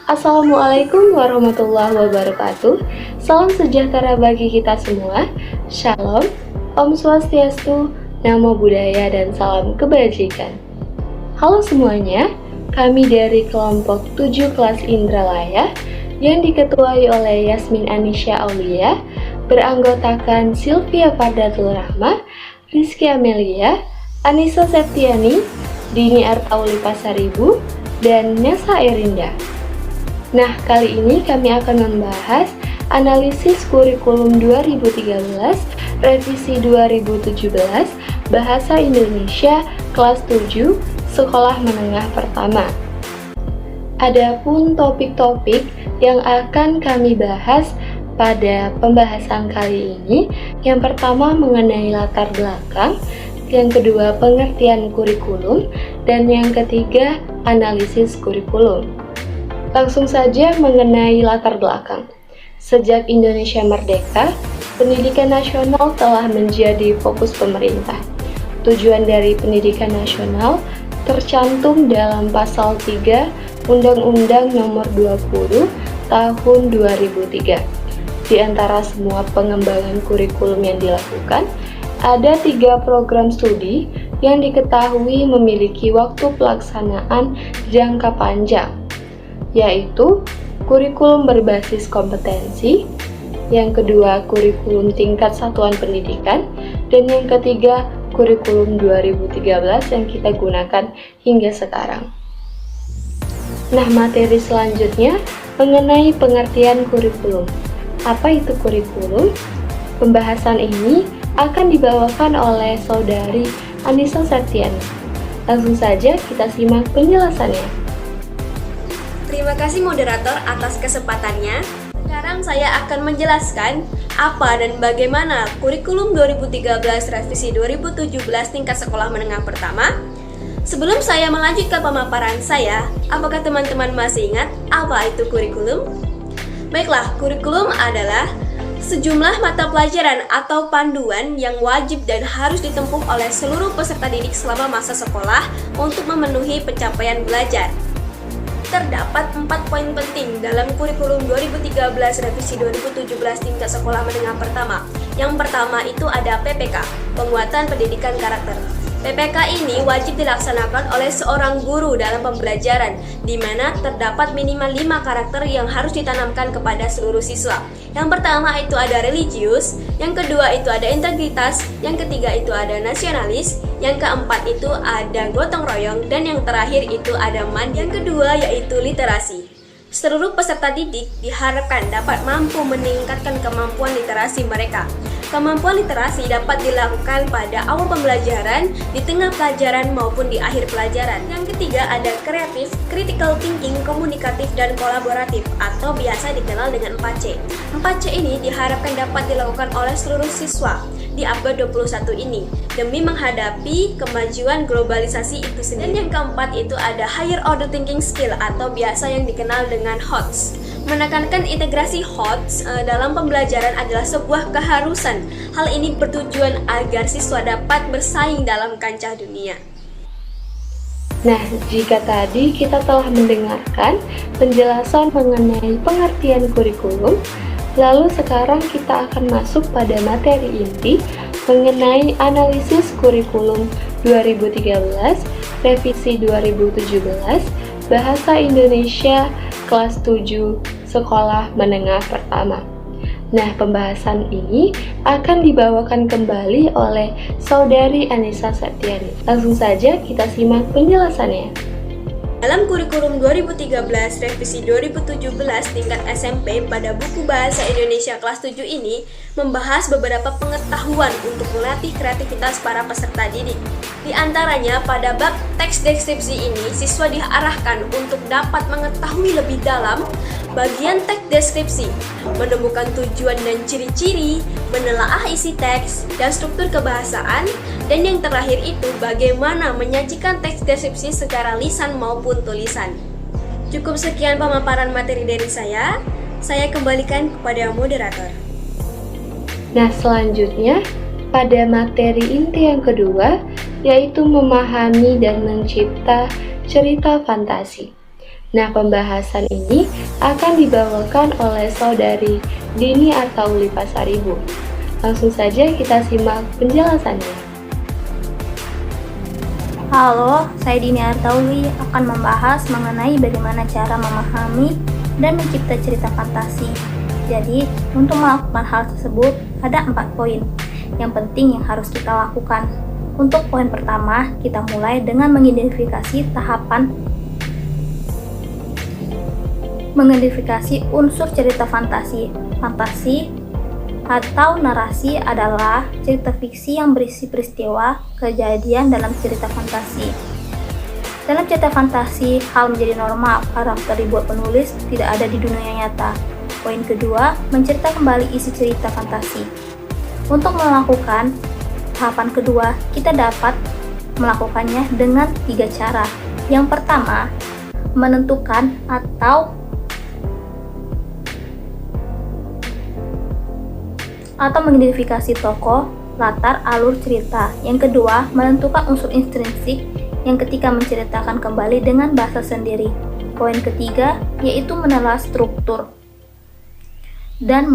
Assalamualaikum warahmatullahi wabarakatuh. Salam sejahtera bagi kita semua. Shalom, Om Swastiastu, Namo Buddhaya, dan salam kebajikan. Halo semuanya, kami dari kelompok 7 kelas Indralaya yang diketuai oleh Yasmin Anisya Aulia, beranggotakan Sylvia Fardatul Rahma, Rizky Amelia, Anissa Septiani, Dini Artauli Pasaribu, dan Nesa Erinda. Nah, kali ini kami akan membahas analisis kurikulum 2013, revisi 2017, Bahasa Indonesia kelas 7, Sekolah Menengah Pertama. Adapun topik-topik yang akan kami bahas pada pembahasan kali ini, yang pertama mengenai latar belakang, yang kedua pengertian kurikulum, dan yang ketiga analisis kurikulum. Langsung saja mengenai latar belakang. Sejak Indonesia merdeka, pendidikan nasional telah menjadi fokus pemerintah. Tujuan dari pendidikan nasional tercantum dalam pasal 3 Undang-Undang Nomor 20 Tahun 2003. Di antara semua pengembangan kurikulum yang dilakukan, ada 3 program studi yang diketahui memiliki waktu pelaksanaan jangka panjang, yaitu kurikulum berbasis kompetensi, yang kedua kurikulum tingkat satuan pendidikan, dan yang ketiga kurikulum 2013 yang kita gunakan hingga sekarang. Nah, materi selanjutnya mengenai pengertian kurikulum. Apa itu kurikulum? Pembahasan ini akan dibawakan oleh saudari Anissa Septiani. Langsung saja kita simak penjelasannya. Terima kasih moderator atas kesempatannya. Sekarang saya akan menjelaskan apa dan bagaimana kurikulum 2013 revisi 2017 tingkat sekolah menengah pertama. Sebelum saya melanjutkan pemaparan saya, apakah teman-teman masih ingat apa itu kurikulum? Baiklah, kurikulum adalah sejumlah mata pelajaran atau panduan yang wajib dan harus ditempuh oleh seluruh peserta didik selama masa sekolah untuk memenuhi pencapaian belajar. Terdapat 4 poin penting dalam kurikulum 2013 revisi 2017 tingkat sekolah menengah pertama. Yang pertama itu ada PPK, penguatan pendidikan karakter. PPK ini wajib dilaksanakan oleh seorang guru dalam pembelajaran, di mana terdapat minimal 5 karakter yang harus ditanamkan kepada seluruh siswa. Yang pertama itu ada religius, yang kedua itu ada integritas, yang ketiga itu ada nasionalis, yang keempat itu ada gotong royong, dan yang terakhir itu ada yang kedua yaitu literasi. Seluruh peserta didik diharapkan dapat mampu meningkatkan kemampuan literasi mereka. Kemampuan literasi dapat dilakukan pada awal pembelajaran, di tengah pelajaran maupun di akhir pelajaran. Yang ketiga ada kreatif, critical thinking, komunikatif, dan kolaboratif atau biasa dikenal dengan 4C. 4C ini diharapkan dapat dilakukan oleh seluruh siswa di abad 21 ini demi menghadapi kemajuan globalisasi itu sendiri. Dan yang keempat itu ada higher order thinking skill atau biasa yang dikenal dengan HOTS. Menekankan integrasi HOTS dalam pembelajaran adalah sebuah keharusan. Hal ini bertujuan agar siswa dapat bersaing dalam kancah dunia. Nah, jika tadi kita telah mendengarkan penjelasan mengenai pengertian kurikulum, lalu sekarang kita akan masuk pada materi inti mengenai analisis kurikulum 2013, revisi 2017, Bahasa Indonesia kelas 7, Sekolah Menengah Pertama. Nah, pembahasan ini akan dibawakan kembali oleh saudari Anissa Septiani. Langsung saja kita simak penjelasannya. Dalam kurikulum 2013 revisi 2017 tingkat SMP pada buku Bahasa Indonesia kelas 7 ini membahas beberapa pengetahuan untuk melatih kreativitas para peserta didik. Di antaranya pada bab teks deskripsi ini siswa diarahkan untuk dapat mengetahui lebih dalam bagian teks deskripsi, menemukan tujuan dan ciri-ciri, menelaah isi teks dan struktur kebahasaan, dan yang terakhir itu bagaimana menyajikan teks deskripsi secara lisan maupun tulisan. Cukup sekian pemaparan materi dari saya kembalikan kepada moderator. Nah, selanjutnya pada materi inti yang kedua, yaitu memahami dan mencipta cerita fantasi. Nah, pembahasan ini akan dibawakan oleh saudari Dini Artauli Pasaribu. Langsung saja kita simak penjelasannya. Halo, saya Dini Artauli akan membahas mengenai bagaimana cara memahami dan mencipta cerita fantasi. Jadi, untuk melakukan hal tersebut ada 4 poin yang penting yang harus kita lakukan. Untuk poin pertama, kita mulai dengan mengidentifikasi unsur cerita fantasi. Fantasi atau narasi adalah cerita fiksi yang berisi peristiwa, kejadian dalam cerita fantasi. Dalam cerita fantasi, hal menjadi normal, karakter dibuat penulis tidak ada di dunia nyata. Poin kedua, mencerita kembali isi cerita fantasi. Untuk melakukan tahapan kedua, kita dapat melakukannya dengan 3 cara. Yang pertama, menentukan atau mengidentifikasi tokoh, latar, alur cerita. Yang kedua, menentukan unsur intrinsik yang ketika menceritakan kembali dengan bahasa sendiri. Poin ketiga, yaitu menelah struktur dan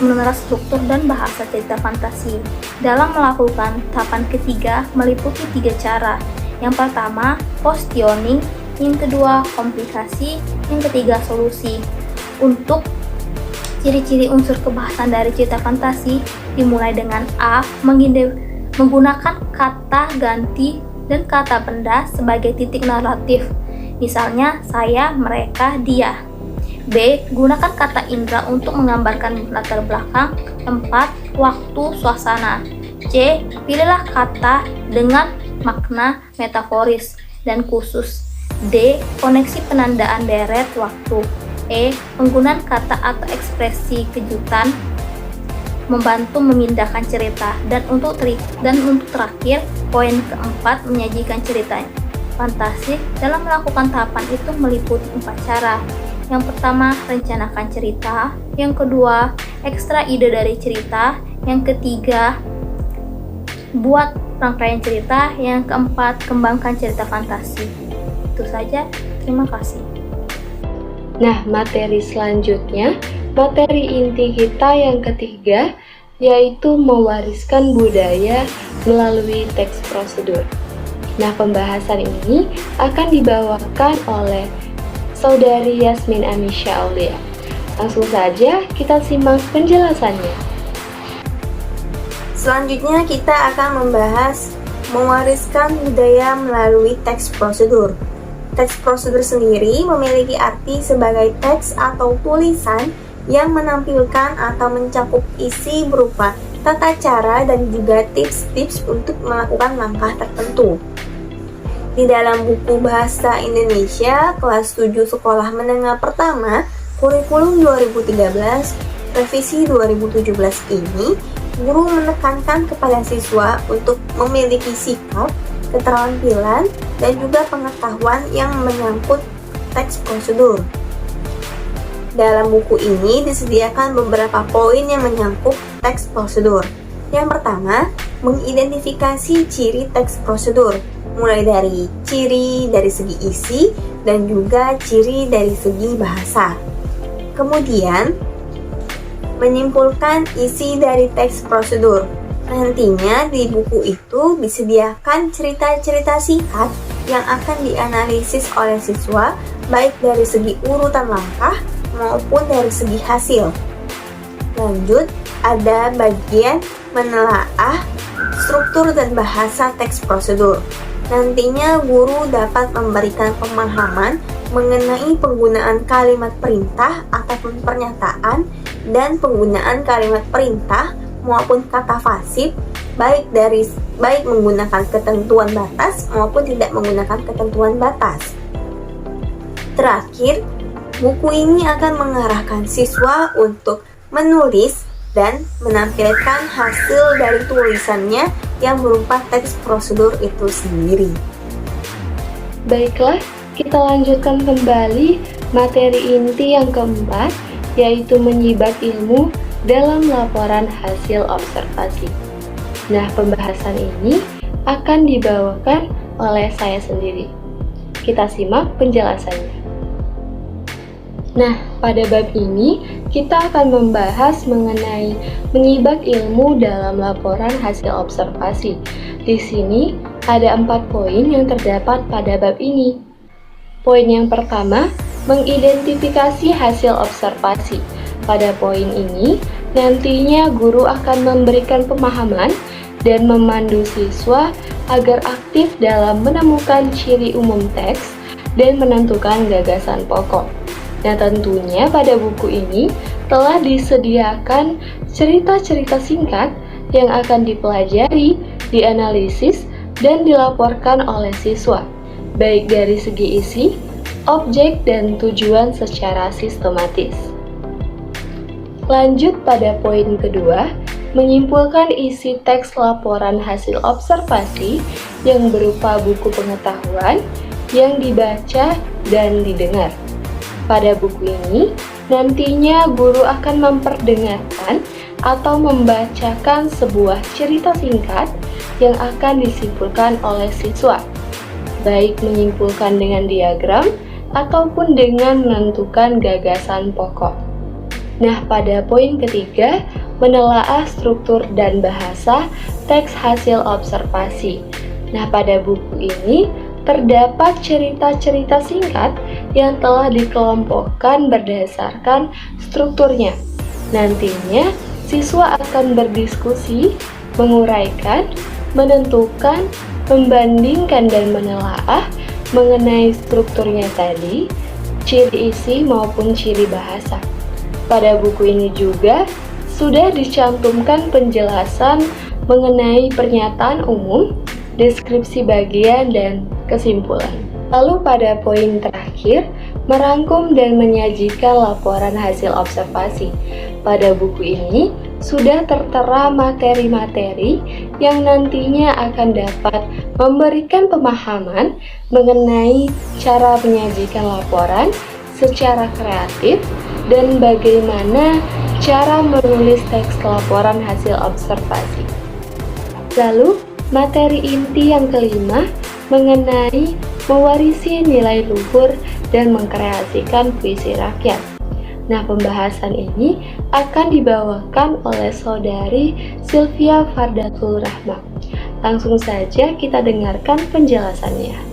menelah struktur dan bahasa cerita fantasi. Dalam melakukan tahapan ketiga meliputi 3 cara. Yang pertama, positioning, yang kedua, komplikasi, yang ketiga, solusi. Untuk ciri-ciri unsur kebahasan dari cerita fantasi dimulai dengan A. Menggunakan kata ganti dan kata benda sebagai titik naratif. Misalnya, saya, mereka, dia. B. Gunakan kata indera untuk menggambarkan latar belakang, tempat, waktu, suasana. C. Pilihlah kata dengan makna metaforis dan khusus. D. Koneksi penandaan deret waktu. E. Penggunaan kata atau ekspresi kejutan membantu memindahkan cerita. Dan untuk terakhir, poin keempat, menyajikan cerita fantasi. Dalam melakukan tahapan itu meliputi 4 cara. Yang pertama, rencanakan cerita. Yang kedua, ekstra ide dari cerita. Yang ketiga, buat rangkaian cerita. Yang keempat, kembangkan cerita fantasi. Itu saja, terima kasih. Nah, materi selanjutnya, materi inti kita yang ketiga, yaitu mewariskan budaya melalui teks prosedur. Nah, pembahasan ini akan dibawakan oleh saudari Yasmin Amisya Aulia. Langsung saja kita simak penjelasannya. Selanjutnya kita akan membahas mewariskan budaya melalui teks prosedur. Teks prosedur sendiri memiliki arti sebagai teks atau tulisan yang menampilkan atau mencakup isi berupa tata cara dan juga tips-tips untuk melakukan langkah tertentu. Di dalam buku Bahasa Indonesia kelas 7 Sekolah Menengah Pertama, Kurikulum 2013, Revisi 2017 ini, guru menekankan kepada siswa untuk memiliki sikap, keterampilan, dan juga pengetahuan yang menyangkut teks prosedur. Dalam buku ini disediakan beberapa poin yang menyangkut teks prosedur. Yang pertama, mengidentifikasi ciri teks prosedur, mulai dari ciri dari segi isi dan juga ciri dari segi bahasa. Kemudian, menyimpulkan isi dari teks prosedur. Nantinya di buku itu disediakan cerita-cerita singkat yang akan dianalisis oleh siswa baik dari segi urutan langkah maupun dari segi hasil. Lanjut, ada bagian menelaah struktur dan bahasa teks prosedur. Nantinya guru dapat memberikan pemahaman mengenai penggunaan kalimat perintah ataupun pernyataan dan penggunaan kalimat perintah maupun kata fasif baik menggunakan ketentuan batas maupun tidak menggunakan ketentuan batas. Terakhir, buku ini akan mengarahkan siswa untuk menulis dan menampilkan hasil dari tulisannya yang berupa teks prosedur itu sendiri. Baiklah, kita lanjutkan kembali materi inti yang keempat, yaitu menyibat ilmu dalam laporan hasil observasi. Nah, pembahasan ini akan dibawakan oleh saya sendiri. kita simak penjelasannya. Nah, pada bab ini kita akan membahas mengenai menyibak ilmu dalam laporan hasil observasi. Di sini ada 4 poin yang terdapat pada bab ini. Poin yang pertama, mengidentifikasi hasil observasi. Pada poin ini, nantinya guru akan memberikan pemahaman dan memandu siswa agar aktif dalam menemukan ciri umum teks dan menentukan gagasan pokok. Nah, tentunya pada buku ini telah disediakan cerita-cerita singkat yang akan dipelajari, dianalisis, dan dilaporkan oleh siswa, baik dari segi isi, objek, dan tujuan secara sistematis. Lanjut pada poin kedua, menyimpulkan isi teks laporan hasil observasi yang berupa buku pengetahuan yang dibaca dan didengar. Pada buku ini, nantinya guru akan memperdengarkan atau membacakan sebuah cerita singkat yang akan disimpulkan oleh siswa, baik menyimpulkan dengan diagram ataupun dengan menentukan gagasan pokok. Nah, pada poin ketiga, menelaah struktur dan bahasa teks hasil observasi. Nah, pada buku ini terdapat cerita-cerita singkat yang telah dikelompokkan berdasarkan strukturnya. Nantinya, siswa akan berdiskusi, menguraikan, menentukan, membandingkan, dan menelaah mengenai strukturnya tadi, ciri isi maupun ciri bahasa. Pada buku ini juga sudah dicantumkan penjelasan mengenai pernyataan umum, deskripsi bagian, dan kesimpulan. Lalu pada poin terakhir, merangkum dan menyajikan laporan hasil observasi. Pada buku ini sudah tertera materi-materi yang nantinya akan dapat memberikan pemahaman mengenai cara menyajikan laporan secara kreatif dan bagaimana cara menulis teks laporan hasil observasi. Lalu, materi inti yang kelima mengenai mewarisi nilai luhur dan mengkreasikan puisi rakyat. Nah, pembahasan ini akan dibawakan oleh saudari Sylvia Fardatul Rahma. Langsung saja kita dengarkan penjelasannya.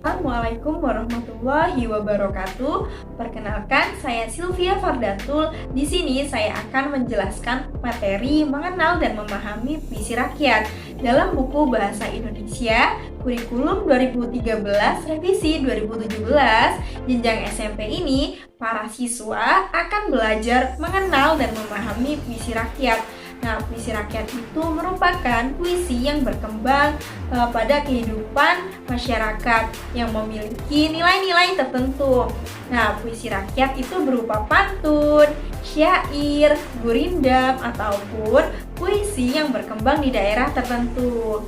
Assalamualaikum warahmatullahi wabarakatuh. Perkenalkan, saya Sylvia Fardatul. Di sini saya akan menjelaskan materi mengenal dan memahami puisi rakyat dalam buku Bahasa Indonesia Kurikulum 2013 Revisi 2017. Jenjang SMP ini, para siswa akan belajar mengenal dan memahami puisi rakyat. Nah, puisi rakyat itu merupakan puisi yang berkembang pada kehidupan masyarakat yang memiliki nilai-nilai tertentu. Nah, puisi rakyat itu berupa pantun, syair, gurindam, ataupun puisi yang berkembang di daerah tertentu.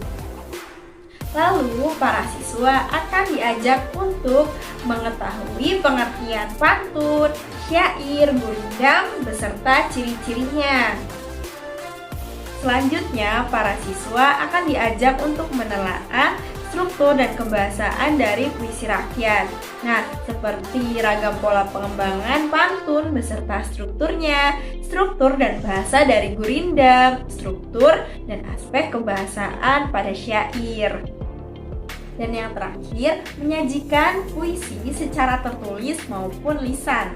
Lalu, para siswa akan diajak untuk mengetahui pengertian pantun, syair, gurindam, beserta ciri-cirinya. Selanjutnya, para siswa akan diajak untuk menelaah struktur dan kebahasaan dari puisi rakyat. Nah, seperti ragam pola pengembangan pantun beserta strukturnya, struktur dan bahasa dari gurindam, struktur dan aspek kebahasaan pada syair. Dan yang terakhir, menyajikan puisi secara tertulis maupun lisan.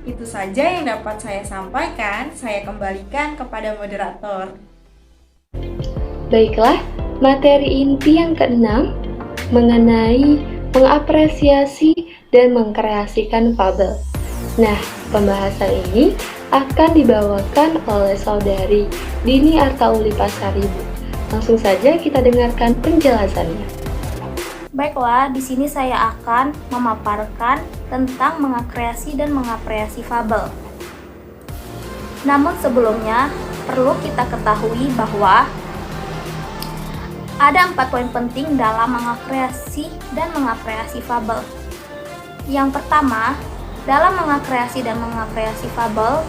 Itu saja yang dapat saya sampaikan. Saya kembalikan kepada moderator. Baiklah, materi inti yang keenam mengenai mengapresiasi dan mengkreasikan fabel. Nah, pembahasan ini akan dibawakan oleh saudari Dini Artauli Pasaribu. Langsung saja kita dengarkan penjelasannya. Baiklah, di sini saya akan memaparkan tentang mengkreasi dan mengapresiasi fabel. Namun sebelumnya, perlu kita ketahui bahwa ada 4 poin penting dalam mengkreasi dan mengapresiasi fabel. Yang pertama, dalam mengkreasi dan mengapresiasi fabel,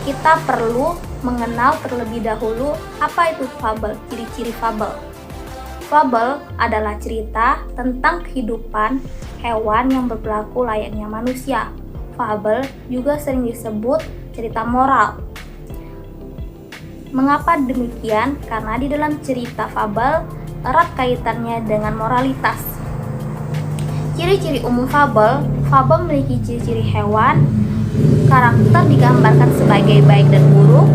kita perlu mengenal terlebih dahulu apa itu fabel, ciri-ciri fabel. Fabel adalah cerita tentang kehidupan hewan yang berperilaku layaknya manusia. Fabel juga sering disebut cerita moral. Mengapa demikian? Karena di dalam cerita fabel erat kaitannya dengan moralitas. Ciri-ciri umum fabel memiliki ciri-ciri hewan, karakter digambarkan sebagai baik dan buruk,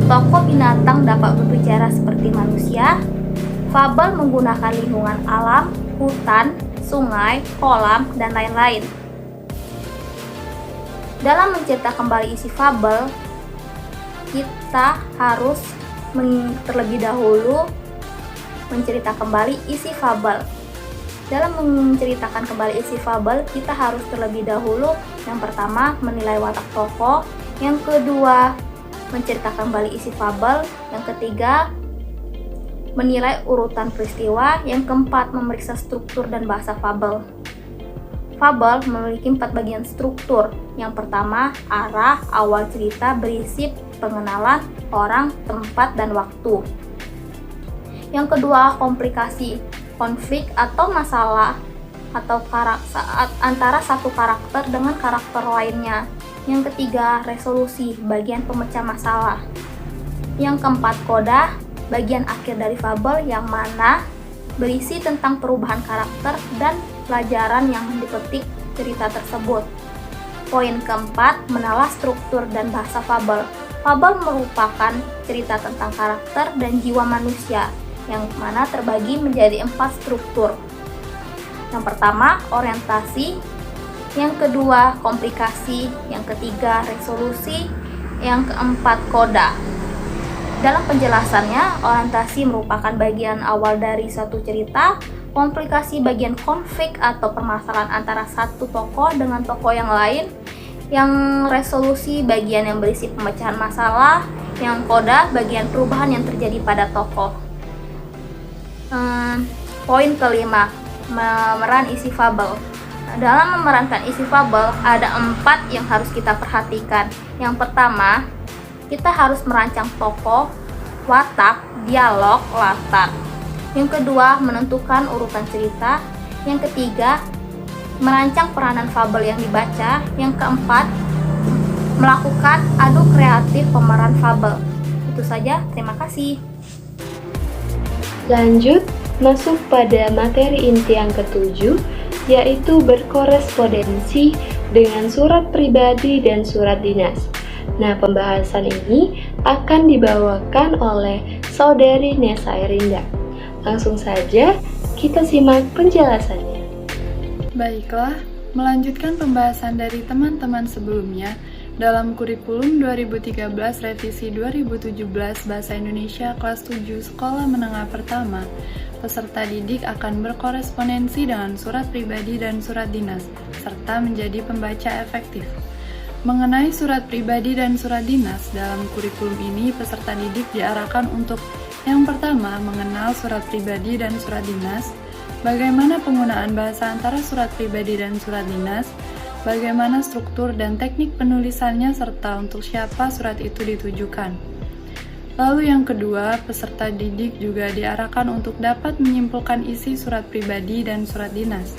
tokoh binatang dapat berbicara seperti manusia. Fabel menggunakan lingkungan alam, hutan, sungai, kolam, dan lain-lain. Dalam mencerita kembali isi fabel, kita harus terlebih dahulu menceritakan kembali isi fabel. Dalam menceritakan kembali isi fabel, kita harus terlebih dahulu yang pertama menilai watak tokoh, yang kedua menceritakan kembali isi fabel, yang ketiga menilai urutan peristiwa, yang keempat memeriksa struktur dan bahasa fabel. Fabel memiliki 4 bagian struktur. Yang pertama, arah, awal cerita berisi pengenalan orang, tempat, dan waktu. Yang kedua, komplikasi, konflik atau masalah atau antara satu karakter dengan karakter lainnya. Yang ketiga, resolusi, bagian pemecah masalah. Yang keempat, koda, bagian akhir dari fabel yang mana berisi tentang perubahan karakter dan pelajaran yang dipetik cerita tersebut. Poin keempat, menelaah struktur dan bahasa fabel. Fabel merupakan cerita tentang karakter dan jiwa manusia yang mana terbagi menjadi 4 struktur. Yang pertama, orientasi, yang kedua, komplikasi, yang ketiga, resolusi, yang keempat, koda. Dalam penjelasannya, orientasi merupakan bagian awal dari suatu cerita, komplikasi bagian konflik atau permasalahan antara satu tokoh dengan tokoh yang lain, yang resolusi bagian yang berisi pemecahan masalah, yang koda bagian perubahan yang terjadi pada tokoh. Poin kelima, memeran isi fabel. Dalam memerankan isi fabel ada 4 yang harus kita perhatikan. Yang pertama, kita harus merancang tokoh, watak, dialog, latar. Yang kedua, menentukan urutan cerita. Yang ketiga, merancang peranan fabel yang dibaca. Yang keempat, melakukan adu kreatif pemeran fabel. Itu saja, terima kasih. Lanjut, masuk pada materi inti yang ke-7, yaitu berkorespondensi dengan surat pribadi dan surat dinas. Nah, pembahasan ini akan dibawakan oleh Saudari Nesa Erinda. Langsung saja kita simak penjelasannya. Baiklah, melanjutkan pembahasan dari teman-teman sebelumnya dalam kurikulum 2013 revisi 2017 Bahasa Indonesia kelas 7 Sekolah Menengah Pertama, peserta didik akan berkorespondensi dengan surat pribadi dan surat dinas, serta menjadi pembaca efektif. Mengenai surat pribadi dan surat dinas, dalam kurikulum ini peserta didik diarahkan untuk yang pertama, mengenal surat pribadi dan surat dinas, bagaimana penggunaan bahasa antara surat pribadi dan surat dinas, bagaimana struktur dan teknik penulisannya, serta untuk siapa surat itu ditujukan. Lalu yang kedua, peserta didik juga diarahkan untuk dapat menyimpulkan isi surat pribadi dan surat dinas.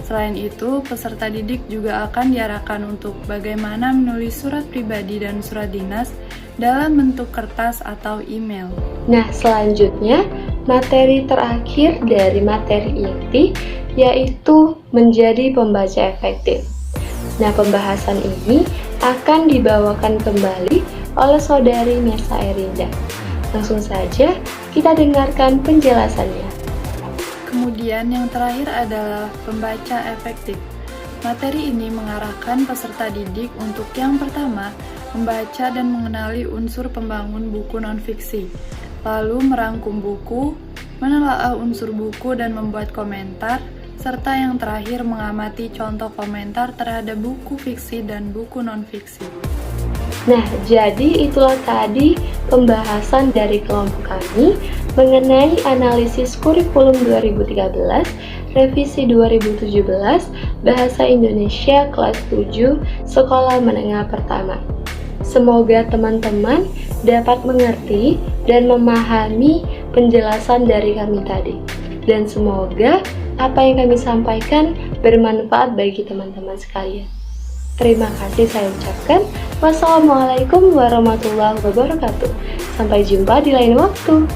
Selain itu, peserta didik juga akan diarahkan untuk bagaimana menulis surat pribadi dan surat dinas dalam bentuk kertas atau email. Nah, selanjutnya materi terakhir dari materi inti yaitu menjadi pembaca efektif. Nah, pembahasan ini akan dibawakan kembali oleh Saudari Nesa Erinda. Langsung saja kita dengarkan penjelasannya. Kemudian yang terakhir adalah pembaca efektif. Materi ini mengarahkan peserta didik untuk yang pertama, membaca dan mengenali unsur pembangun buku non-fiksi, lalu merangkum buku, menelaah unsur buku dan membuat komentar, serta yang terakhir mengamati contoh komentar terhadap buku fiksi dan buku non-fiksi. Nah, jadi itulah tadi pembahasan dari kelompok kami mengenai analisis kurikulum 2013, revisi 2017, Bahasa Indonesia kelas 7, Sekolah Menengah Pertama. Semoga teman-teman dapat mengerti dan memahami penjelasan dari kami tadi. dan semoga apa yang kami sampaikan bermanfaat bagi teman-teman sekalian. Terima kasih saya ucapkan. Wassalamualaikum warahmatullahi wabarakatuh. Sampai jumpa di lain waktu.